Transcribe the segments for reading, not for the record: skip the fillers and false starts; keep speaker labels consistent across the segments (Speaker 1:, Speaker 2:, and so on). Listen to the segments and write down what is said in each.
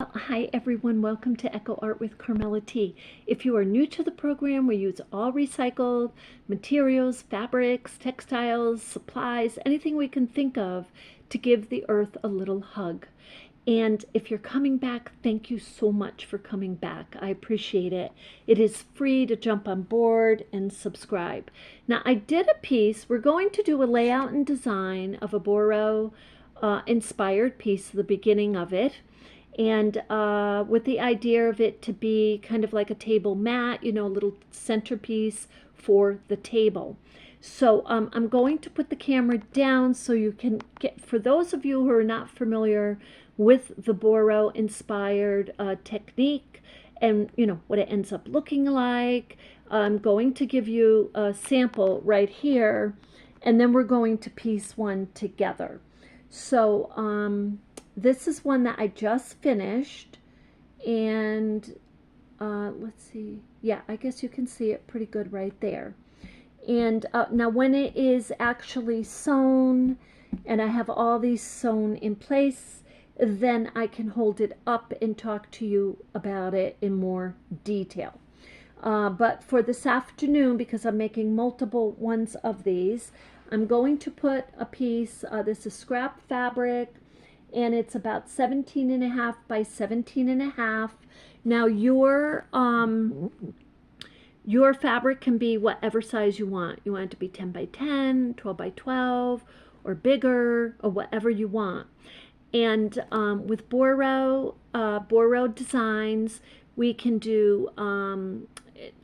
Speaker 1: Hi everyone, welcome to Echo Art with Carmella-T. If you are new to the program, we use all recycled materials, fabrics, textiles, supplies, anything we can think of to give the earth a little hug. And if you're coming back, thank you so much for coming back. I appreciate it. It is free to jump on board and subscribe. Now, I did a piece. We're going to do a layout and design of a Boro inspired piece, the beginning of it. And with the idea of it to be kind of like a table mat, you know, a little centerpiece for the table. So I'm going to put the camera down so you can get, for those of you who are not familiar with the Boro inspired technique and, you know, what it ends up looking like, I'm going to give you a sample right here, and then we're going to piece one together. So this is one that I just finished, and let's see. Yeah, I guess you can see it pretty good right there. And now when it is actually sewn, and I have all these sewn in place, then I can hold it up and talk to you about it in more detail. But for this afternoon, because I'm making multiple ones of these, I'm going to put a piece, this is scrap fabric, and it's about 17.5 by 17.5. Now your fabric can be whatever size you want. You want it to be 10 by 10, 12 by 12, or bigger, or whatever you want. And with Boro designs, we can do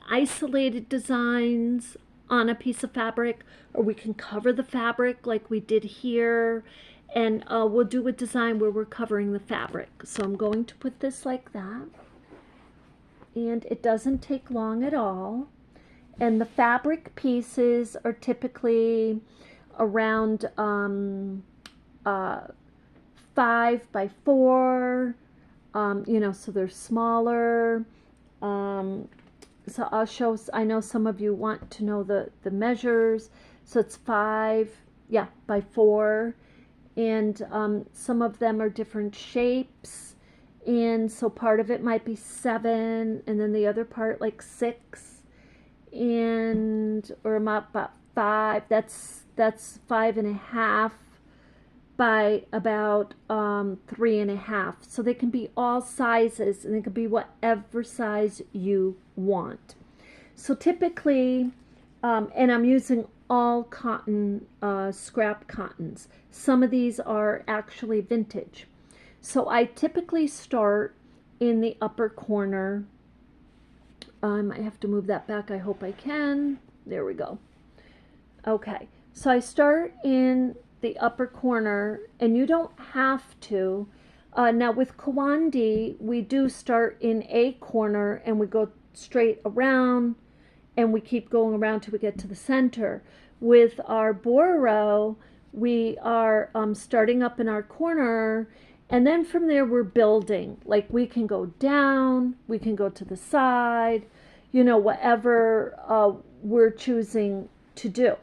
Speaker 1: isolated designs on a piece of fabric, or we can cover the fabric like we did here. And we'll do a design where we're covering the fabric. So I'm going to put this like that. And it doesn't take long at all. And the fabric pieces are typically around 5 by 4. You know, so they're smaller. So I'll show, I know some of you want to know the measures. So it's 5, yeah, by 4. And some of them are different shapes, and so part of it might be 7, and then the other part like 6, and or about 5. That's 5.5 by about 3.5. So they can be all sizes, and they can be whatever size you want. So typically, and I'm using all cotton, scrap cottons. Some of these are actually vintage. So I typically start in the upper corner. I have to move that back. I hope I can. There we go. Okay, so I start in the upper corner, and you don't have to. Now with Kawandi, we do start in a corner, and we go straight around, and we keep going around till we get to the center. With our Boro, we are starting up in our corner, and then from there we're building. Like we can go down, we can go to the side, you know, whatever we're choosing to do.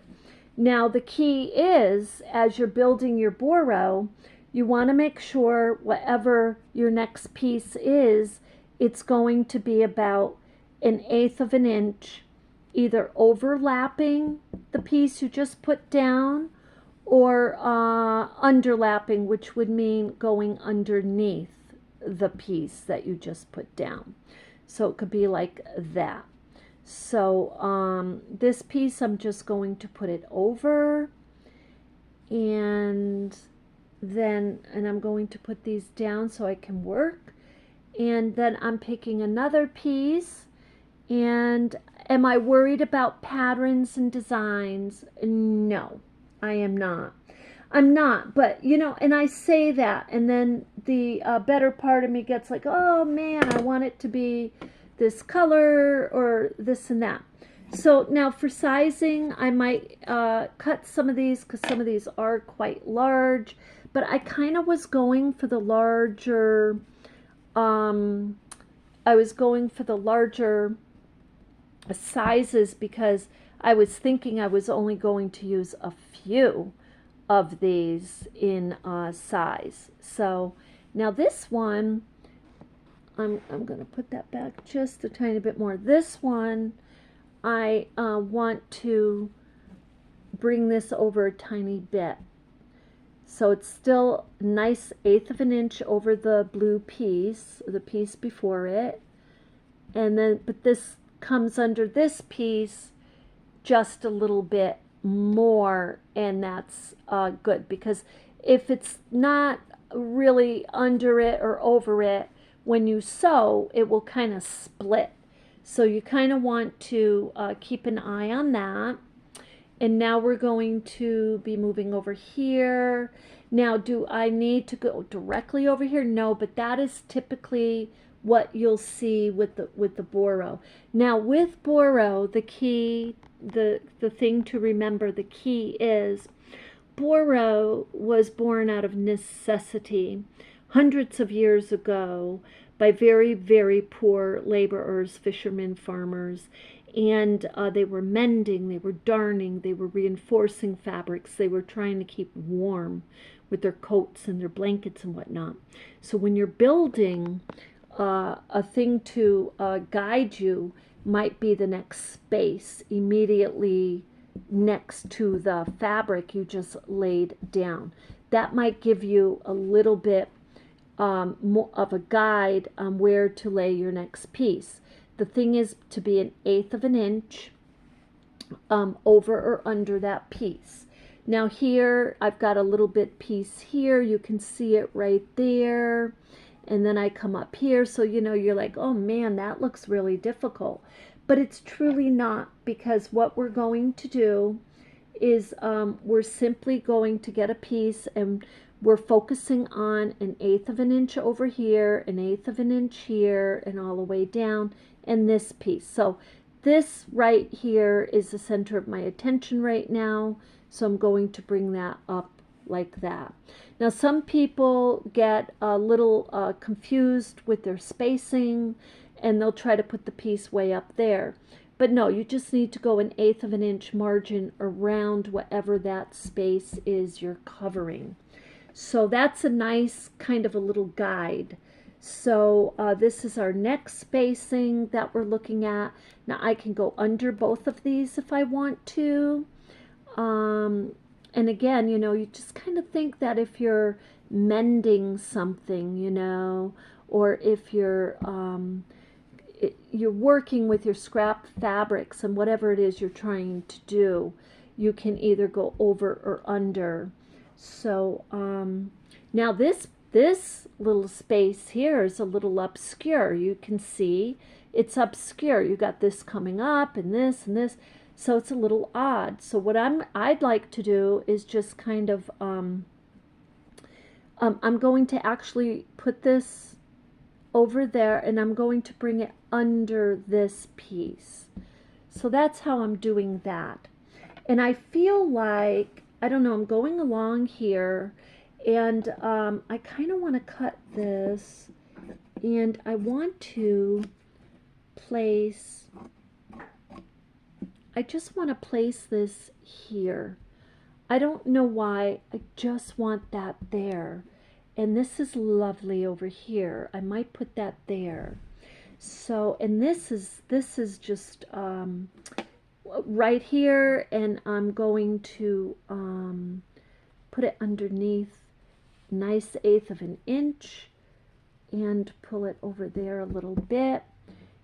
Speaker 1: Now the key is, as you're building your Boro, you want to make sure whatever your next piece is, it's going to be about 1/8 of an inch, either overlapping the piece you just put down, or underlapping, which would mean going underneath the piece that you just put down. So it could be like that. So this piece, I'm just going to put it over, and I'm going to put these down so I can work. And then I'm picking another piece. And am I worried about patterns and designs? No, I am not. I'm not, but you know, and I say that, and then the better part of me gets like, oh man, I want it to be this color or this and that. So now for sizing, I might cut some of these, because some of these are quite large, but I kind of was going for the larger, sizes, because I was thinking I was only going to use a few of these in size. So now this one, I'm going to put that back just a tiny bit more. This one, I want to bring this over a tiny bit. So it's still a nice 1/8 of an inch over the blue piece, the piece before it. And then, but this comes under this piece just a little bit more, and that's good, because if it's not really under it or over it, when you sew, it will kind of split. So you kind of want to keep an eye on that. And now we're going to be moving over here. Now, do I need to go directly over here? No, but that is typically what you'll see with the Boro. Now, with Boro, the key, the thing to remember, the key is Boro was born out of necessity hundreds of years ago by very, very poor laborers, fishermen, farmers. And they were mending, they were darning, they were reinforcing fabrics, they were trying to keep warm with their coats and their blankets and whatnot. So when you're building, a thing to guide you might be the next space immediately next to the fabric you just laid down. That might give you a little bit more of a guide on where to lay your next piece. The thing is to be 1/8 of an inch over or under that piece. Now here I've got a little bit piece here. You can see it right there. And then I come up here. So, you know, you're like, oh man, that looks really difficult. But it's truly not, because what we're going to do is we're simply going to get a piece, and we're focusing on 1/8 of an inch over here, 1/8 of an inch here, and all the way down, and this piece. So this right here is the center of my attention right now. So I'm going to bring that up like that. Now some people get a little confused with their spacing, and they'll try to put the piece way up there. But no, you just need to go 1/8 of an inch margin around whatever that space is you're covering. So that's a nice kind of a little guide. So this is our next spacing that we're looking at. Now I can go under both of these if I want to. And again, you know, you just kind of think that if you're mending something, you know, or if you're working with your scrap fabrics and whatever it is you're trying to do, you can either go over or under. So now this little space here is a little obscure. You can see it's obscure. You got this coming up and this and this. So it's a little odd. So what I'd like to do is just kind of I'm going to actually put this over there, and I'm going to bring it under this piece. So that's how I'm doing that. And I feel like, I don't know, I'm going along here, and I kind of want to cut this, and I want to place, I just want to place this here. I don't know why, I just want that there. And this is lovely over here. I might put that there. So, and this is just right here, and I'm going to put it underneath, nice 1/8 of an inch, and pull it over there a little bit.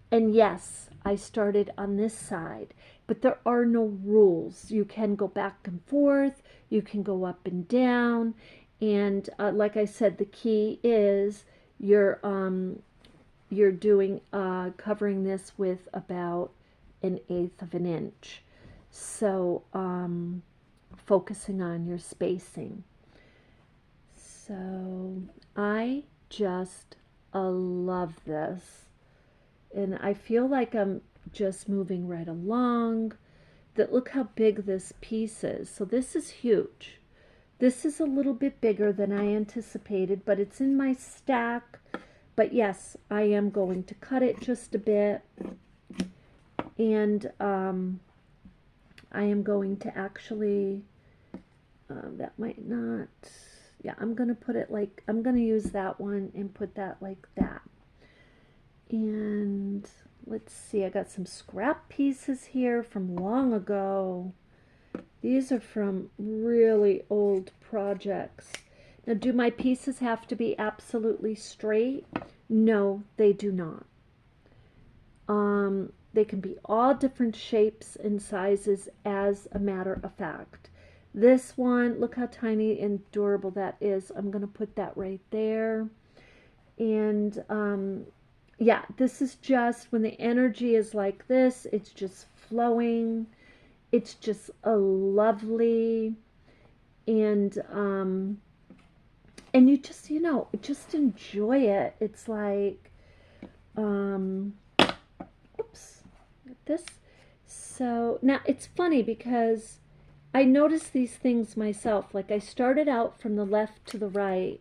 Speaker 1: And yes, I started on this side, but there are no rules. You can go back and forth, you can go up and down, and like I said, the key is you're doing covering this with about 1/8 of an inch. So focusing on your spacing. So I just love this. And I feel like I'm just moving right along. That, look how big this piece is. So this is huge. This is a little bit bigger than I anticipated, but it's in my stack. But yes, I am going to cut it just a bit. And I am going to actually, that might not, yeah, I'm going to put it like, I'm going to use that one and put that like that. And let's see, I got some scrap pieces here from long ago. These are from really old projects. Now, do my pieces have to be absolutely straight? No, they do not. They can be all different shapes and sizes, as a matter of fact. This one, look how tiny and durable that is. I'm going to put that right there. And yeah, this is just when the energy is like this, it's just flowing. It's just a lovely, and you just, just enjoy it. It's like, oops, like this. So now it's funny because I noticed these things myself. Like I started out from the left to the right,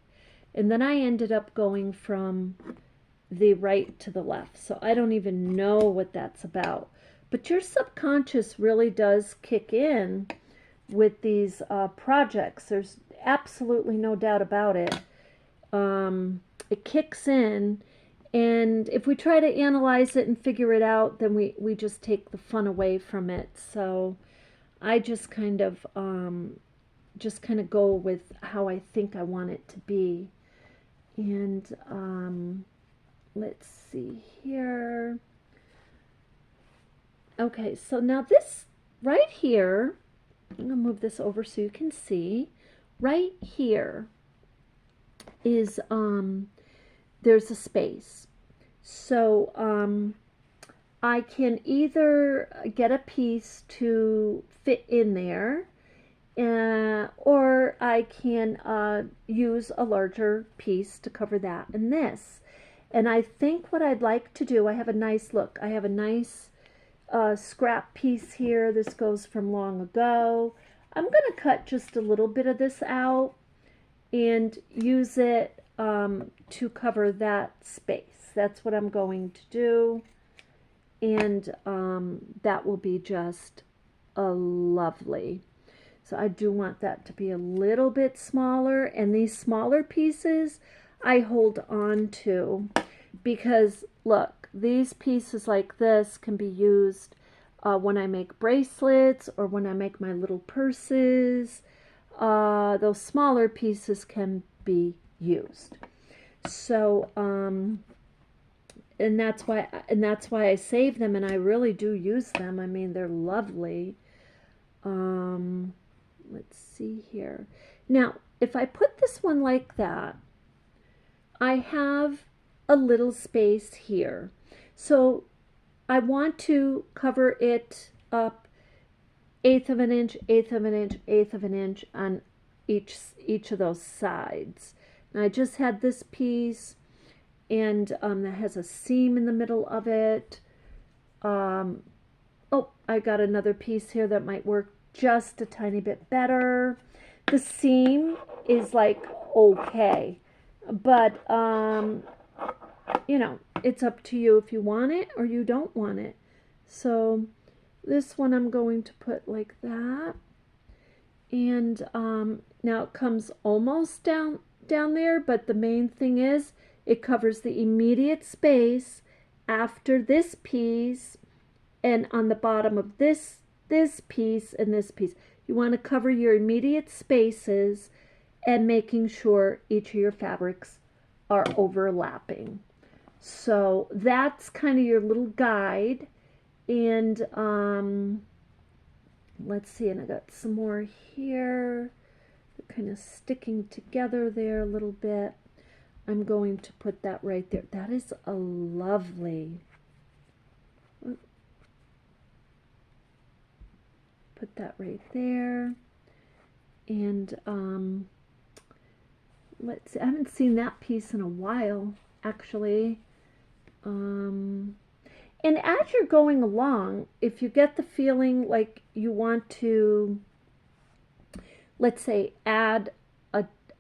Speaker 1: and then I ended up going from the right to the left. So I don't even know what that's about. But your subconscious really does kick in with these projects. There's absolutely no doubt about it. It kicks in, and if we try to analyze it and figure it out, then we just take the fun away from it. So I just kind of go with how I think I want it to be. And let's see here. Okay, so now this right here, I'm going to move this over so you can see. Right here is, there's a space. So I can either get a piece to fit in there, or I can use a larger piece to cover that and this. And I think what I'd like to do, I have a nice scrap piece here. This goes from long ago. I'm going to cut just a little bit of this out and use it to cover that space. That's what I'm going to do. And that will be just lovely. So I do want that to be a little bit smaller. And these smaller pieces I hold on to because, look, these pieces like this can be used when I make bracelets or when I make my little purses. Those smaller pieces can be used. So, and that's why I save them, and I really do use them. I mean, they're lovely. Let's see here. Now, if I put this one like that, I have a little space here. So I want to cover it up 1/8 of an inch, 1/8 of an inch, 1/8 of an inch on each of those sides. And I just had this piece, and that has a seam in the middle of it. Oh, I got another piece here that might work just a tiny bit better. The seam is like okay, but it's up to you if you want it or you don't want it. So this one I'm going to put like that, and now it comes almost down there, but the main thing is it covers the immediate space after this piece and on the bottom of this piece and this piece. You want to cover your immediate spaces and making sure each of your fabrics are overlapping. So that's kind of your little guide. And let's see, and I got some more here. They're kind of sticking together there a little bit. I'm going to put that right there. That is a lovely. Put that right there. And let's see, I haven't seen that piece in a while, actually. And as you're going along, if you get the feeling like you want to, let's say, add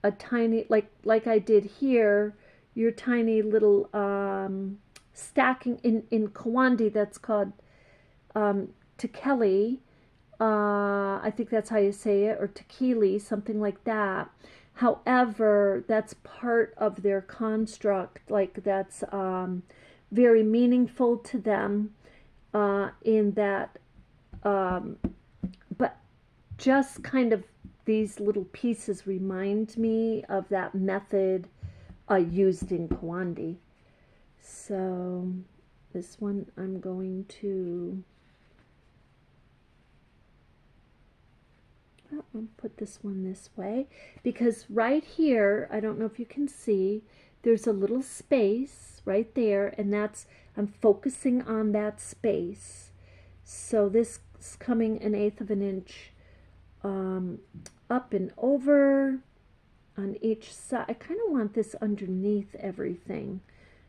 Speaker 1: a tiny, like I did here, your tiny little stacking in Kawandi, that's called Tekeli. I think that's how you say it, or Tekili, something like that. However, that's part of their construct. Like that's very meaningful to them in that, but just kind of these little pieces remind me of that method used in Kawandi. So this one I'm going to put this one this way, because right here, I don't know if you can see, there's a little space right there, and that's, I'm focusing on that space. So this is coming 1/8 of an inch up and over on each side. I kind of want this underneath everything.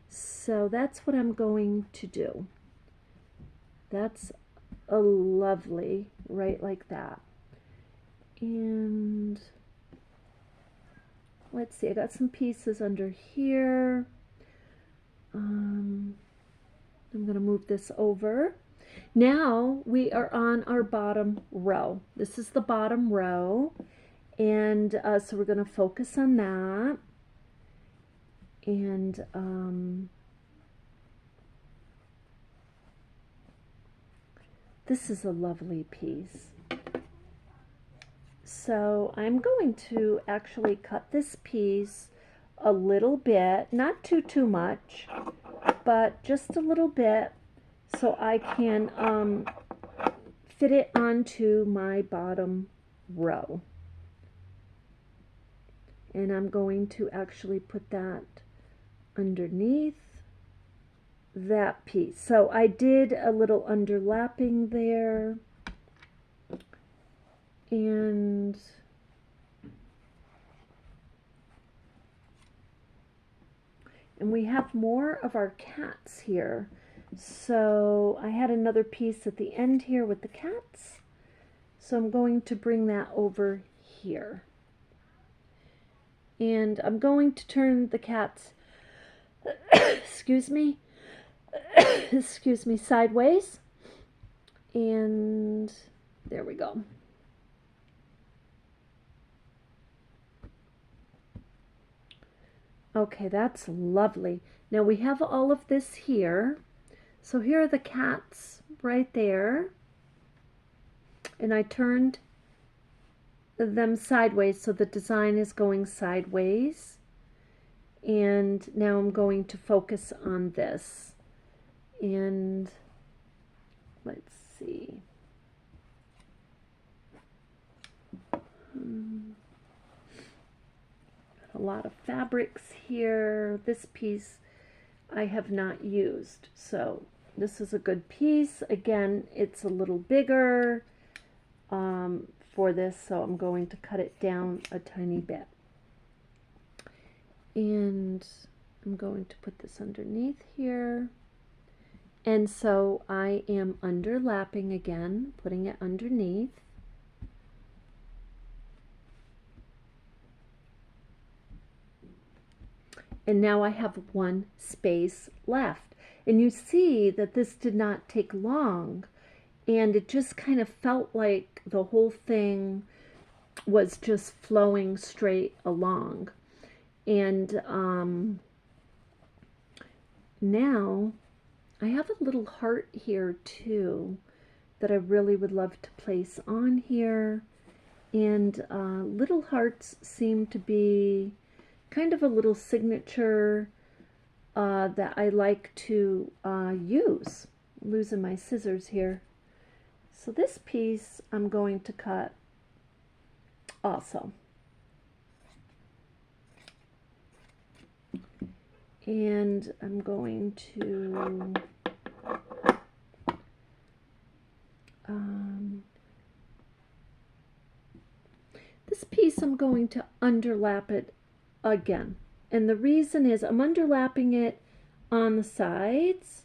Speaker 1: So that's what I'm going to do. That's a lovely, right like that. And let's see, I got some pieces under here. I'm going to move this over. Now we are on our bottom row. This is the bottom row. And so we're going to focus on that. And this is a lovely piece. So I'm going to actually cut this piece a little bit, not too much, but just a little bit, so I can fit it onto my bottom row. And I'm going to actually put that underneath that piece. So I did a little underlapping there. And we have more of our cats here. So I had another piece at the end here with the cats. So I'm going to bring that over here. And I'm going to turn the cats, excuse me, sideways. And there we go. Okay, that's lovely. Now we have all of this here. So here are the cats right there. And I turned them sideways, so the design is going sideways. And now I'm going to focus on this. And let's see. A lot of fabrics here. This piece I have not used, so this is a good piece. Again, it's a little bigger for this, so I'm going to cut it down a tiny bit. And I'm going to put this underneath here. And so I am underlapping again, putting it underneath. And now I have one space left. And you see that this did not take long. And it just kind of felt like the whole thing was just flowing straight along. And now I have a little heart here too that I really would love to place on here. And little hearts seem to be kind of a little signature that I like to use. I'm losing my scissors here. So this piece I'm going to cut also. And I'm going to this piece I'm going to underlap it again. And the reason is I'm underlapping it on the sides,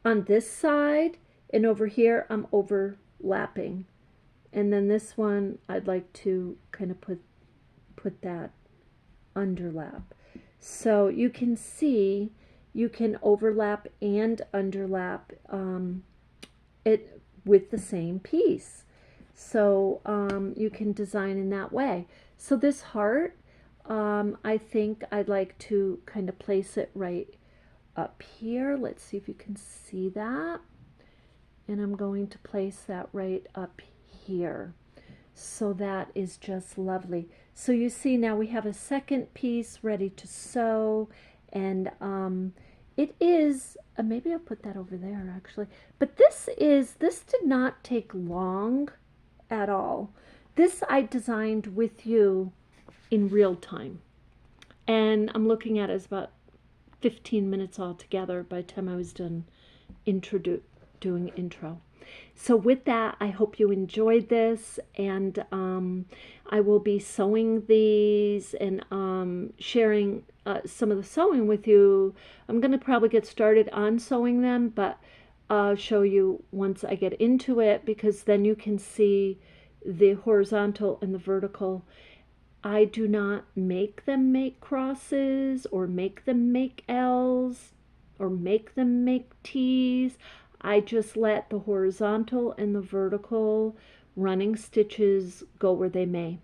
Speaker 1: on this side, and over here I'm overlapping. And then this one I'd like to kind of put that underlap. So you can see you can overlap and underlap it with the same piece. So you can design in that way. So this heart, I think I'd like to kind of place it right up here. Let's see if you can see that. And I'm going to place that right up here. So that is just lovely. So you see now we have a second piece ready to sew, and it is, maybe I'll put that over there actually, but this did not take long at all. This I designed with you in real time, and I'm looking at it as about 15 minutes altogether by the time I was done doing intro. So with that, I hope you enjoyed this, and I will be sewing these and sharing some of the sewing with you. I'm going to probably get started on sewing them, but I'll show you once I get into it, because then you can see the horizontal and the vertical. I do not make them make crosses or make them make L's or make them make T's. I just let the horizontal and the vertical running stitches go where they may.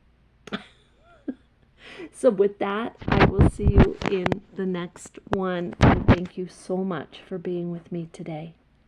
Speaker 1: So with that, I will see you in the next one. And thank you so much for being with me today.